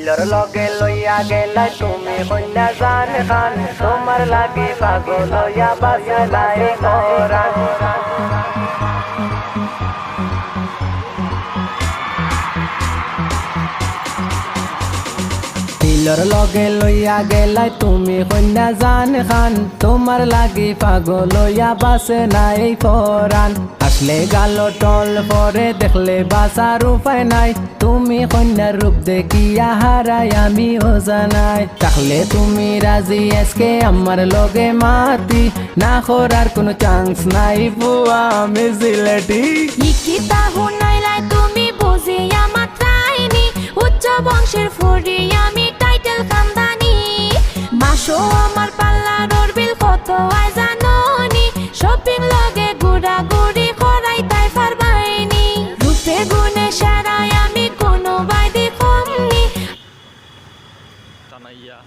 দিলর লগে লইয়া গেলাই তুমি কন্যা জান খান তোমার লাগি পাগল হইয়া বাজলাই কোরআন দিলর লগে লইয়া গেলাই তুমি কন্যা জান খান তোমার লাগি পাগল হইয়া বাসে নাই কোরআন আসলে গাল টল পরে দেখলে বাসার উপায় নাই তুমি কন্যার রূপ দেখিয়া হারাই আমি ও জানাই তাহলে তুমি রাজি আজকে আমার লগে মাতি না করার কোনো চান্স নাই বুয়া আমি জিলেটি ইকিতা হুনাইলাই তুমি বুঝিয়া মাত্রাইনি উচ্চ বংশের ফুরি আমি টাইটেল খানদানি মাসো আমার পাল্লার বিল কত আয় জানোনি শপিং লগে গুড়া গুড়ি করাই তাই পারবাইনি রূপে গুণে সারাই আমি কোনো বাইদি কমনি Tanaya